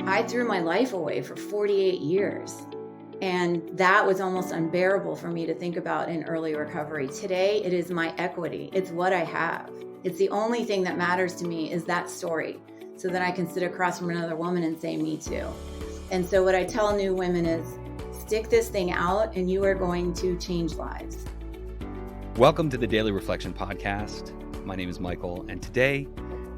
I threw my life away for 48 years. And that was almost unbearable for me to think about in early recovery. Today, it is my equity. It's what I have. It's the only thing that matters to me is that story, so that I can sit across from another woman and say, me too. And so what I tell new women is, stick this thing out and you are going to change lives. Welcome to the Daily Reflection Podcast. My name is Michael, and today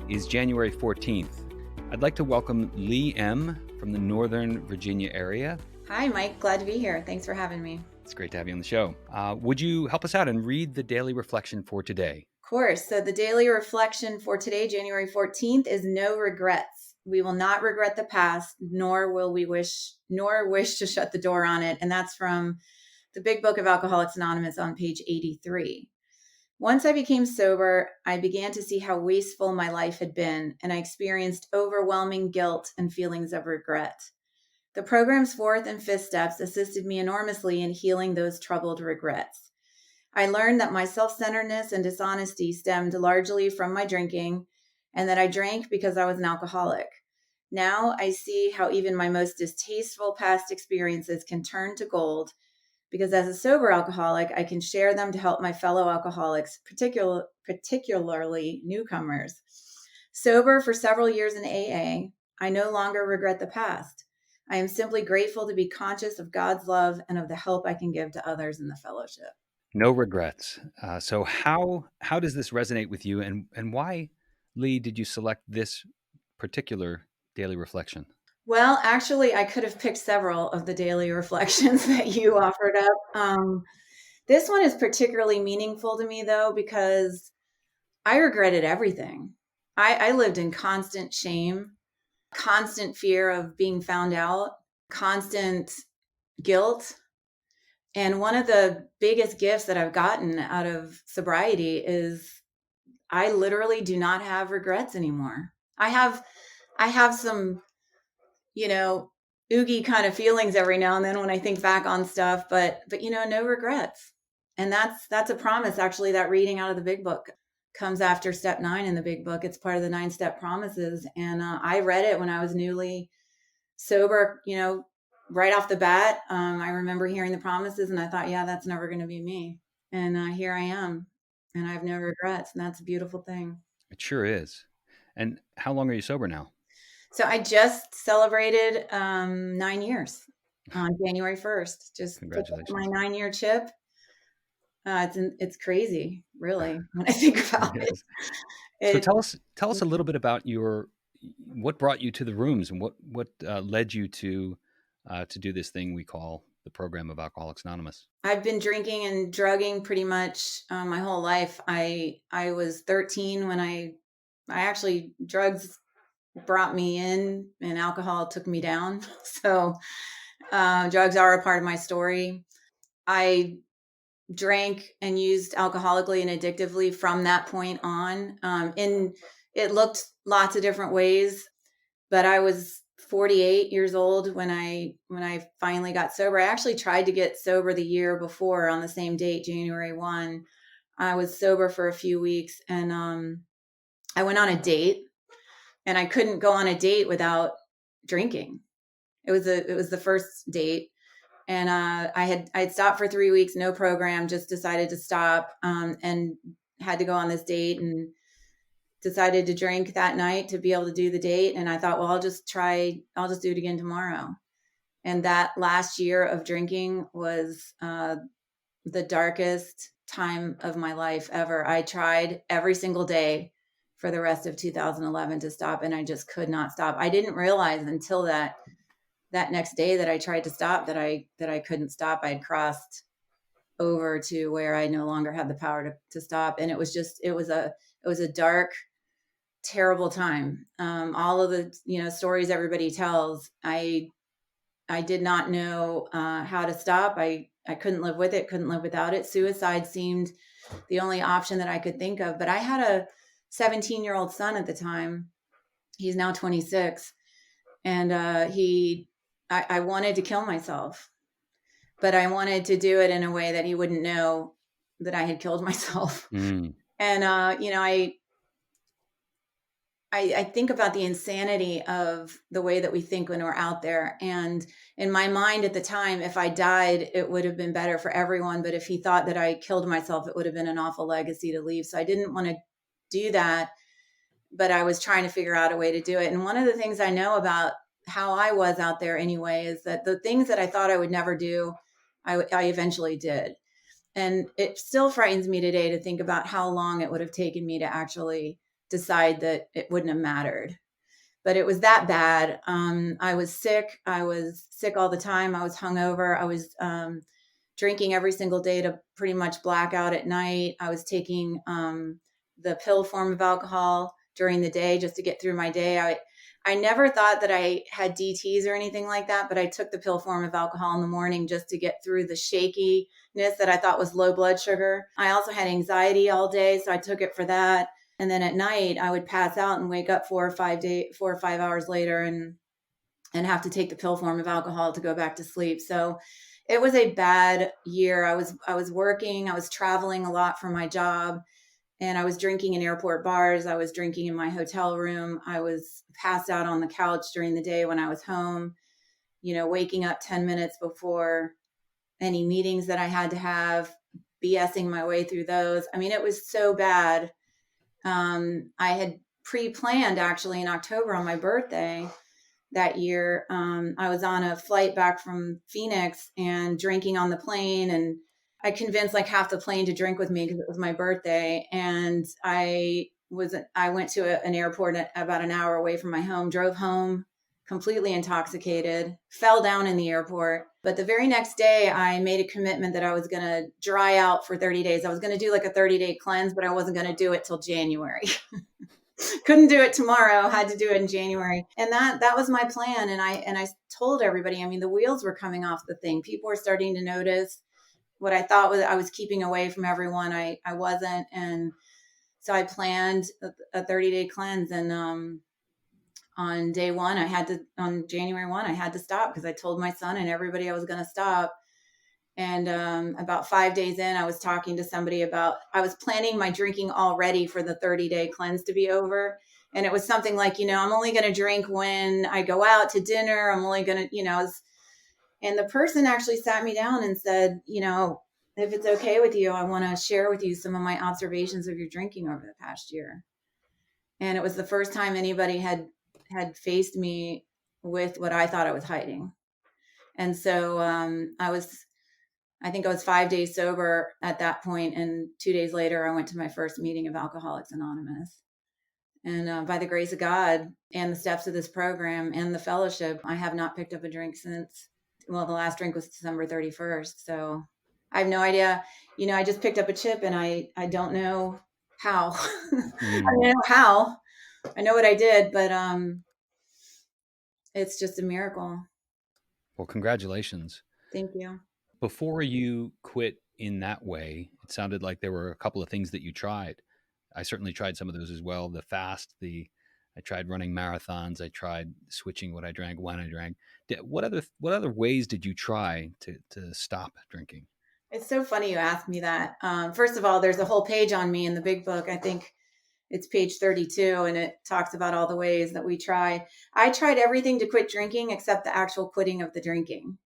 is January 14th. I'd like to welcome Lee M. from the Northern Virginia area. Hi, Mike. Glad to be here. Thanks for having me. It's great to have you on the show. Would you help us out and read the daily reflection for today? Of course. So the daily reflection for today, January 14th, is no regrets. We will not regret the past, nor wish to shut the door on it. And that's from the Big Book of Alcoholics Anonymous on page 83. Once I became sober, I began to see how wasteful my life had been, and I experienced overwhelming guilt and feelings of regret. The program's fourth and fifth steps assisted me enormously in healing those troubled regrets. I learned that my self-centeredness and dishonesty stemmed largely from my drinking, and that I drank because I was an alcoholic. Now I see how even my most distasteful past experiences can turn to gold, because as a sober alcoholic, I can share them to help my fellow alcoholics, particularly newcomers. Sober for several years in AA, I no longer regret the past. I am simply grateful to be conscious of God's love and of the help I can give to others in the fellowship. No regrets. So how does this resonate with you, and why, Lee, did you select this particular daily reflection? Well, actually, I could have picked several of the daily reflections that you offered up. This one is particularly meaningful to me, though, because I regretted everything. I lived in constant shame, constant fear of being found out, constant guilt. And one of the biggest gifts that I've gotten out of sobriety is I literally do not have regrets anymore. I have some, oogie kind of feelings every now and then when I think back on stuff, but no regrets. And that's a promise. Actually, that reading out of the Big Book comes after step 9 in the Big Book. It's part of the 9-step promises. And I read it when I was newly sober, right off the bat. I remember hearing the promises and I thought, yeah, that's never going to be me. And here I am, and I have no regrets. And that's a beautiful thing. It sure is. And how long are you sober now? So I just celebrated 9 years on January 1st. Just Congratulations. my 9-year chip. It's crazy, really, when I think about it. So tell us a little bit about what brought you to the rooms, and what led you to do this thing we call the program of Alcoholics Anonymous. I've been drinking and drugging pretty much my whole life. I was 13 when I actually, drugs brought me in and alcohol took me down. So drugs are a part of my story. I drank and used alcoholically and addictively from that point on. And it looked lots of different ways, but I was 48 years old when I finally got sober. I actually tried to get sober the year before on the same date, January 1. I was sober for a few weeks, and I went on a date, and I couldn't go on a date without drinking. It was the first date. And I'd stopped for 3 weeks, no program, just decided to stop, and had to go on this date, and decided to drink that night to be able to do the date. And I thought, well, I'll just do it again tomorrow. And that last year of drinking was the darkest time of my life ever. I tried every single day for the rest of 2011 to stop, and I just could not stop. I didn't realize until that next day that I tried to stop that I couldn't stop. I had crossed over to where I no longer had the power to stop. And it was a dark, terrible time. All of the, stories everybody tells, I did not know how to stop. I couldn't live with it, couldn't live without it. Suicide seemed the only option that I could think of. But I had a 17-year-old son at the time. He's now 26. And I wanted to kill myself, but I wanted to do it in a way that he wouldn't know that I had killed myself. And, I think about the insanity of the way that we think when we're out there. And in my mind at the time, if I died, it would have been better for everyone. But if he thought that I killed myself, it would have been an awful legacy to leave. So I didn't want to do that, but I was trying to figure out a way to do it. And one of the things I know about how I was out there anyway is that the things that I thought I would never do, I eventually did. And it still frightens me today to think about how long it would have taken me to actually decide that it wouldn't have mattered. But it was that bad. I was sick. I was sick all the time. I was hungover. I was drinking every single day to pretty much black out at night. I was taking the pill form of alcohol during the day just to get through my day. I never thought that I had DTs or anything like that, but I took the pill form of alcohol in the morning just to get through the shakiness that I thought was low blood sugar. I also had anxiety all day, so I took it for that. And then at night, I would pass out and wake up 4 or 5 hours later and have to take the pill form of alcohol to go back to sleep. So it was a bad year. I was working, I was traveling a lot for my job, and I was drinking in airport bars. I was drinking in my hotel room. I was passed out on the couch during the day when I was home, waking up 10 minutes before any meetings that I had to have, BSing my way through those. I mean, it was so bad. I had pre-planned actually in October on my birthday that year. I was on a flight back from Phoenix and drinking on the plane, and I convinced like half the plane to drink with me because it was my birthday. And I went to an airport about an hour away from my home, drove home completely intoxicated, fell down in the airport. But the very next day, I made a commitment that I was going to dry out for 30 days. I was going to do like a 30-day cleanse, but I wasn't going to do it till January. Couldn't do it tomorrow, had to do it in January. And that was my plan. And I told everybody, I mean, the wheels were coming off the thing. People were starting to notice what I thought was I was keeping away from everyone. I wasn't. And so I planned a 30-day cleanse. And on day one, on January 1, I had to stop because I told my son and everybody I was going to stop. And about 5 days in, I was talking to somebody I was planning my drinking already for the 30-day cleanse to be over. And it was something like, I'm only going to drink when I go out to dinner. I'm only going to, and the person actually sat me down and said, if it's okay with you, I want to share with you some of my observations of your drinking over the past year. And it was the first time anybody had faced me with what I thought I was hiding. And so I think I was 5 days sober at that point, and 2 days later, I went to my first meeting of Alcoholics Anonymous. And by the grace of God and the steps of this program and the fellowship, I have not picked up a drink since. Well, the last drink was December 31st. So I have no idea. I just picked up a chip, and I don't know how. I don't know how. I know what I did, but it's just a miracle. Well, congratulations. Thank you. Before you quit in that way, it sounded like there were a couple of things that you tried. I certainly tried some of those as well. The fast, I tried running marathons. I tried switching what I drank when I drank. What other ways did you try to stop drinking? It's so funny you asked me that. First of all, there's a whole page on me in the big book. I think it's page 32, and it talks about all the ways that we try. I tried everything to quit drinking except the actual quitting of the drinking.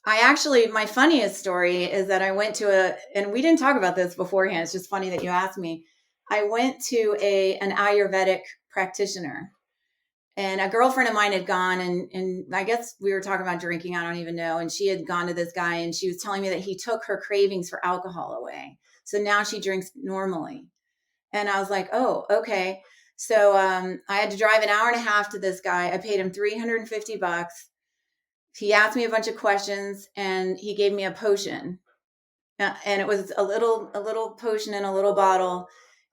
My funniest story is that I went to and we didn't talk about this beforehand. It's just funny that you asked me. I went to an Ayurvedic practitioner, and a girlfriend of mine had gone, and I guess we were talking about drinking. I don't even know. And she had gone to this guy, and she was telling me that he took her cravings for alcohol away. So now she drinks normally. And I was like, oh, okay. So I had to drive an hour and a half to this guy. I paid him $350. He asked me a bunch of questions, and he gave me a potion. And it was a little potion in a little bottle.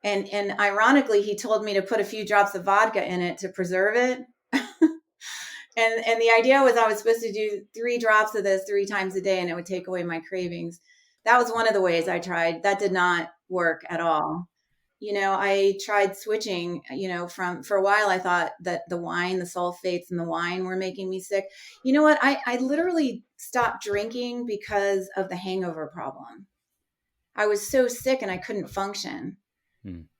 And ironically, he told me to put a few drops of vodka in it to preserve it. And the idea was I was supposed to do 3 drops of this 3 times a day, and it would take away my cravings. That was one of the ways I tried. That did not work at all. I tried switching, for a while, I thought that the wine, the sulfates in the wine were making me sick. You know what? I literally stopped drinking because of the hangover problem. I was so sick and I couldn't function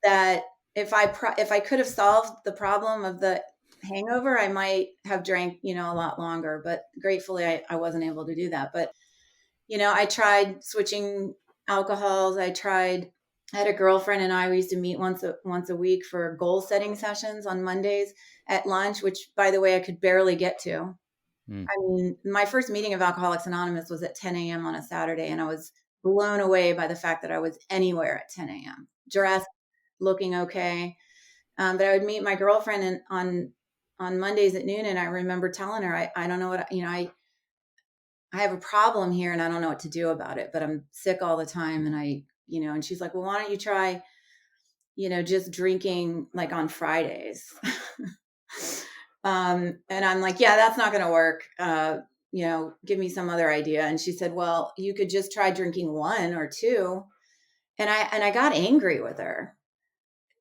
that if I could have solved the problem of the hangover, I might have drank, a lot longer, but gratefully I wasn't able to do that. But, I tried switching alcohols. I had a girlfriend and we used to meet once a week for goal setting sessions on Mondays at lunch, which by the way, I could barely get to. Mm. I mean, my first meeting of Alcoholics Anonymous was at 10 a.m. on a Saturday, and I was blown away by the fact that I was anywhere at 10 a.m. dressed, looking okay. But I would meet my girlfriend on Mondays at noon, and I remember telling her, I don't know what, I have a problem here and I don't know what to do about it, but I'm sick all the time. And and she's like, well, why don't you try, just drinking like on Fridays? And I'm like, yeah, that's not going to work. Give me some other idea. And she said, well, you could just try drinking one or two. And I got angry with her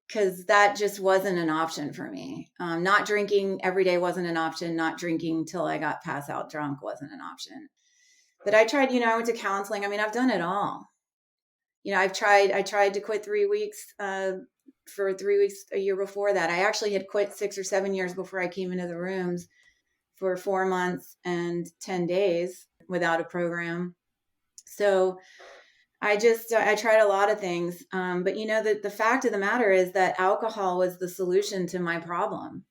because that just wasn't an option for me. Not drinking every day wasn't an option. Not drinking till I got pass out drunk wasn't an option. But I tried, I went to counseling. I mean, I've done it all. I tried to quit 3 weeks, for 3 weeks a year before that. I actually had quit 6 or 7 years before I came into the rooms for 4 months and 10 days without a program. So I tried a lot of things. But the fact of the matter is that alcohol was the solution to my problem.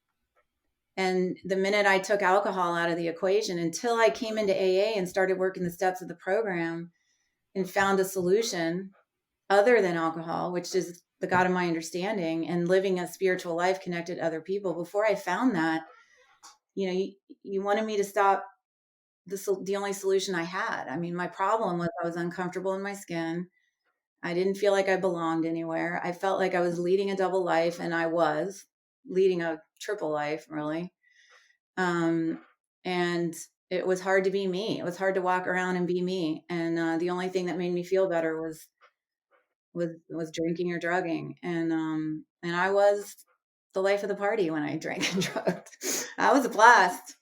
And the minute I took alcohol out of the equation, until I came into AA and started working the steps of the program and found a solution other than alcohol, which is the God of my understanding, and living a spiritual life connected to other people. Before I found that, you wanted me to stop the only solution I had. I mean, my problem was I was uncomfortable in my skin. I didn't feel like I belonged anywhere. I felt like I was leading a double life, and I was leading a triple life, really. And it was hard to be me. It was hard to walk around and be me. And the only thing that made me feel better was drinking or drugging. And I was the life of the party when I drank and drugged. I was a blast.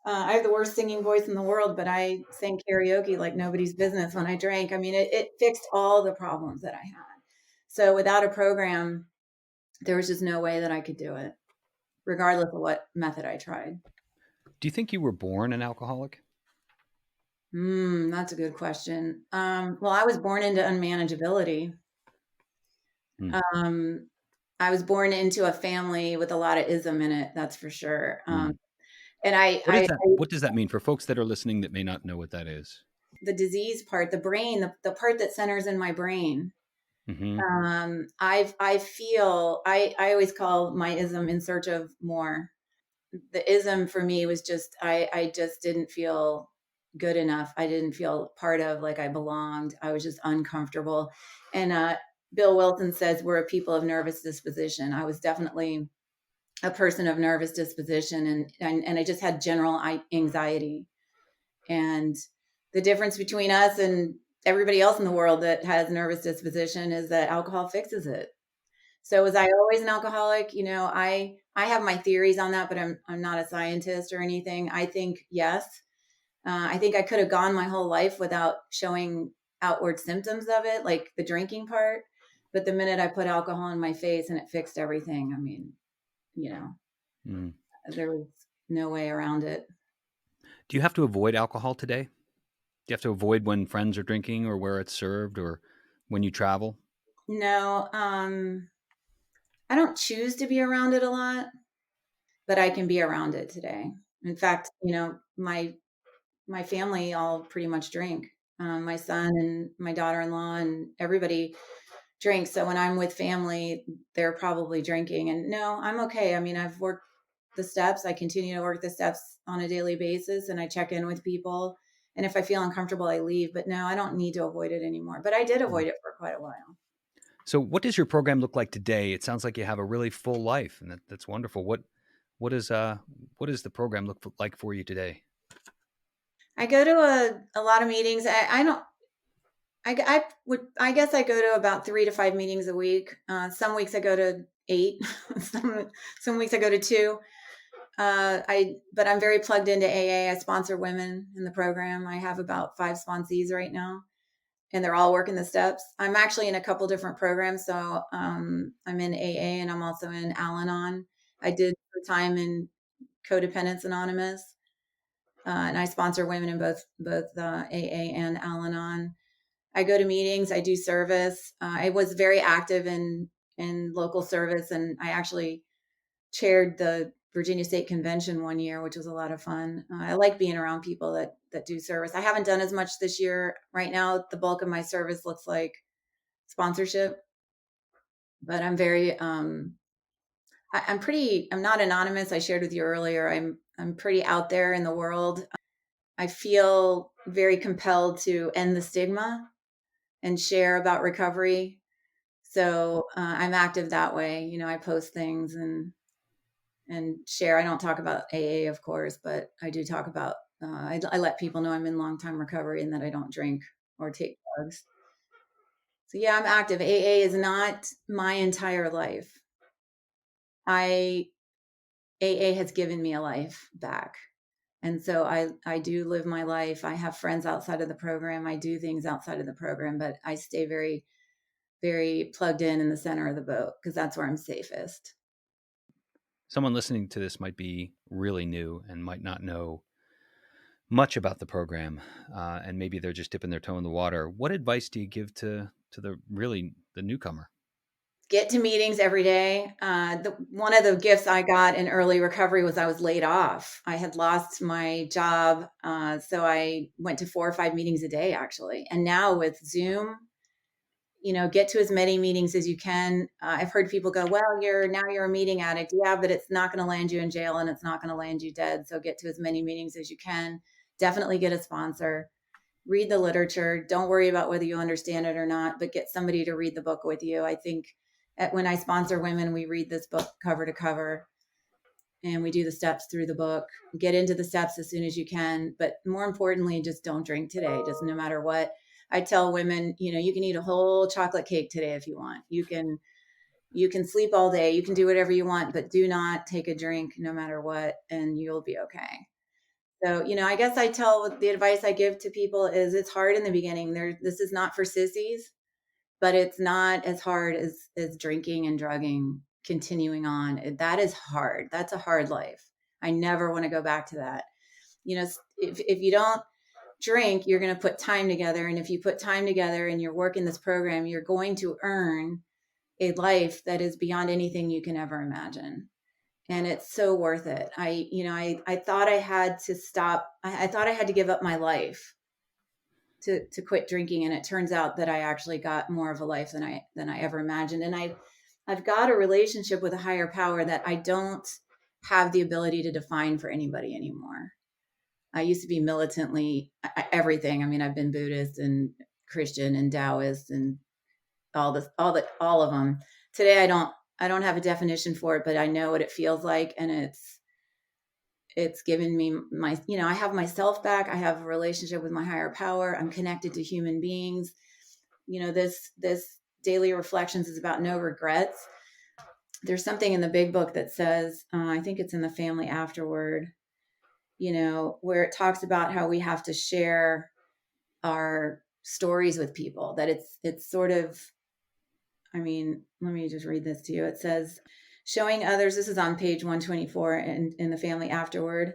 I have the worst singing voice in the world, but I sang karaoke like nobody's business when I drank. I mean, it fixed all the problems that I had. So without a program, there was just no way that I could do it, regardless of what method I tried. Do you think you were born an alcoholic? That's a good question. Well, I was born into unmanageability. Mm. Um, I was born into a family with a lot of ism in it, that's for sure. Mm. And What is that? What does that mean for folks that are listening that may not know what that is? the disease part, the brain, the part that centers in my brain. Mm-hmm. I always call my ism in search of more. The ism for me was just, I just didn't feel good enough. I didn't feel part of, like I belonged. I was just uncomfortable. And Bill Wilson says we're a people of nervous disposition. I was definitely a person of nervous disposition, and I just had general anxiety. And the difference between us and everybody else in the world that has nervous disposition is that alcohol fixes it. So was I always an alcoholic? I have my theories on that, but I'm not a scientist or anything. I think yes. I think I could have gone my whole life without showing outward symptoms of it, like the drinking part. But the minute I put alcohol in my face and it fixed everything, I mean, you know, Mm. there was no way around it. Do you have to avoid alcohol today? Do you have to avoid when friends are drinking or where it's served or when you travel? No, I don't choose to be around it a lot, but I can be around it today. In fact, my family all pretty much drink. My son and my daughter-in-law and everybody drinks. So when I'm with family, they're probably drinking. And no, I'm okay. I mean, I've worked the steps. I continue to work the steps on a daily basis, and I check in with people. And if I feel uncomfortable, I leave. But no, I don't need to avoid it anymore. But I did Mm. avoid it for quite a while. So, what does your program look like today? It sounds like you have a really full life, and that's wonderful. What is what does the program look like for you today? I go to a lot of meetings. I don't. I guess I go to about 3 to 5 meetings a week. Some weeks I go to 8. some weeks I go to 2. But I'm very plugged into AA. I sponsor women in the program. I have about 5 sponsees right now, and they're all working the steps. I'm actually in a couple different programs. So I'm in AA and I'm also in Al-Anon. I did time in Codependence Anonymous, and I sponsor women in both AA and Al-Anon. I go to meetings. I do service. I was very active in local service, and I actually chaired the Virginia State Convention one year, which was a lot of fun. I like being around people that do service. I haven't done as much this year. Right now, the bulk of my service looks like sponsorship, but I'm very I'm not anonymous. I shared with you earlier. I'm pretty out there in the world. I feel very compelled to end the stigma and share about recovery. So I'm active that way. I post things and share. I don't talk about AA, of course, but I do talk about. I let people know I'm in long time recovery and that I don't drink or take drugs. So yeah, I'm active. AA is not my entire life. I AA has given me a life back. And so I do live my life. I have friends outside of the program. I do things outside of the program, but I stay very, very plugged in the center of the boat because that's where I'm safest. Someone listening to this might be really new and might not know much about the program, and maybe they're just dipping their toe in the water. What advice do you give to the newcomer? Get to meetings every day. One of the gifts I got in early recovery was I was laid off. I had lost my job, so I went to 4 or 5 meetings a day actually. And now with Zoom, get to as many meetings as you can. I've heard people go, well, you're a meeting addict. Yeah, but it's not going to land you in jail and it's not going to land you dead. So get to as many meetings as you can. Definitely get a sponsor. Read the literature. Don't worry about whether you understand it or not, but get somebody to read the book with you. I think when I sponsor women, we read this book cover to cover and we do the steps through the book. Get into the steps as soon as you can. But more importantly, just don't drink today, just no matter what. I tell women, you can eat a whole chocolate cake today if you want. You can sleep all day, you can do whatever you want, but do not take a drink no matter what, and you'll be okay. So, I guess I tell the advice I give to people is it's hard in the beginning. This is not for sissies, but it's not as hard as drinking and drugging, continuing on. That is hard. That's a hard life. I never want to go back to that. If you don't drink, you're going to put time together. And if you put time together and you're working this program, you're going to earn a life that is beyond anything you can ever imagine. And it's so worth it. I thought I had to stop. I thought I had to give up my life to quit drinking. And it turns out that I actually got more of a life than I ever imagined. And I've got a relationship with a higher power that I don't have the ability to define for anybody anymore. I used to be militantly everything. I mean, I've been Buddhist and Christian and Taoist and all of them. Today, I don't have a definition for it, but I know what it feels like, and it's given me I have myself back. I have a relationship with my higher power. I'm connected to human beings. This daily reflections is about no regrets. There's something in the big book that says, I think it's in the family afterward, where it talks about how we have to share our stories with people, that it's sort of, let me just read this to you. It says, showing others, this is on page 124 in the family afterward,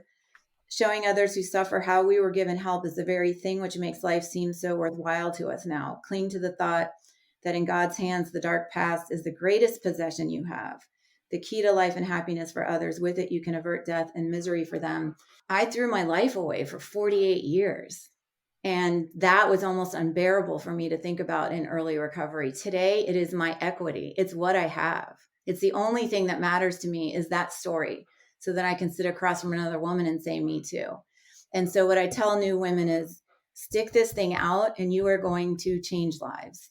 showing others who suffer how we were given help is the very thing which makes life seem so worthwhile to us now. Cling to the thought that in God's hands, the dark past is the greatest possession you have, the key to life and happiness for others. With it, you can avert death and misery for them. I threw my life away for 48 years. And that was almost unbearable for me to think about in early recovery. Today, it is my equity. It's what I have. It's the only thing that matters to me is that story, so that I can sit across from another woman and say, me too. And so what I tell new women is stick this thing out and you are going to change lives.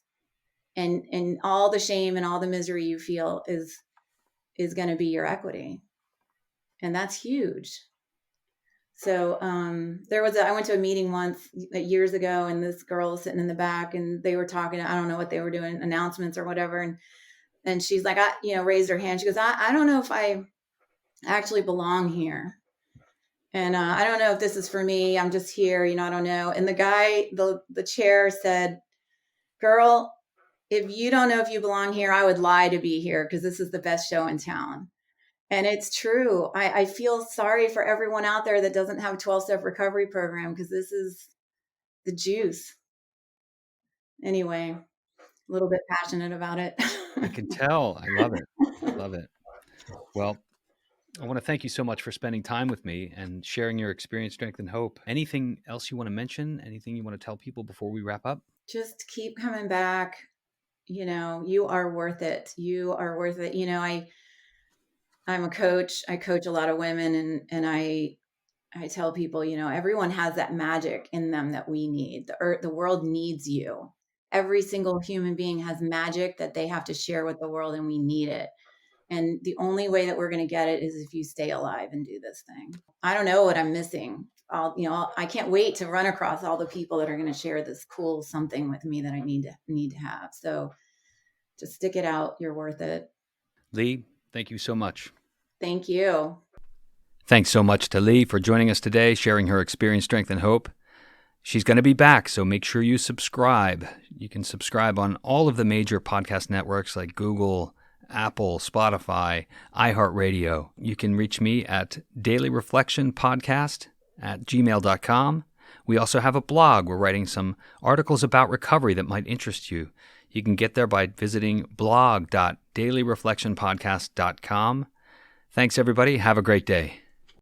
And all the shame and all the misery you feel is going to be your equity. And that's huge. So I went to a meeting once years ago, and this girl was sitting in the back, and they were talking. I don't know what they were doing, announcements or whatever. And she's like, raised her hand. She goes, I don't know if I actually belong here, and I don't know if this is for me. I'm just here, I don't know. And the guy, the chair said, girl, if you don't know if you belong here, I would lie to be here because this is the best show in town. And it's true. I feel sorry for everyone out there that doesn't have a 12-step recovery program because this is the juice. Anyway, a little bit passionate about it. I can tell. I love it. Love it. Well, I want to thank you so much for spending time with me and sharing your experience, strength, and hope. Anything else you want to mention? Anything you want to tell people before we wrap up? Just keep coming back. You are worth it. You are worth it. I'm a coach. I coach a lot of women, and I tell people, everyone has that magic in them that we need. The world needs you. Every single human being has magic that they have to share with the world, and we need it. And the only way that we're going to get it is if you stay alive and do this thing. I don't know what I'm missing. I can't wait to run across all the people that are going to share this cool something with me that I need to have. So just stick it out. You're worth it. Lee, thank you so much. Thank you. Thanks so much to Lee for joining us today, sharing her experience, strength, and hope. She's going to be back, so make sure you subscribe. You can subscribe on all of the major podcast networks like Google, Apple, Spotify, iHeartRadio. You can reach me at dailyreflectionpodcast@gmail.com. We also have a blog. We're writing some articles about recovery that might interest you. You can get there by visiting blog.dailyreflectionpodcast.com. Thanks, everybody. Have a great day.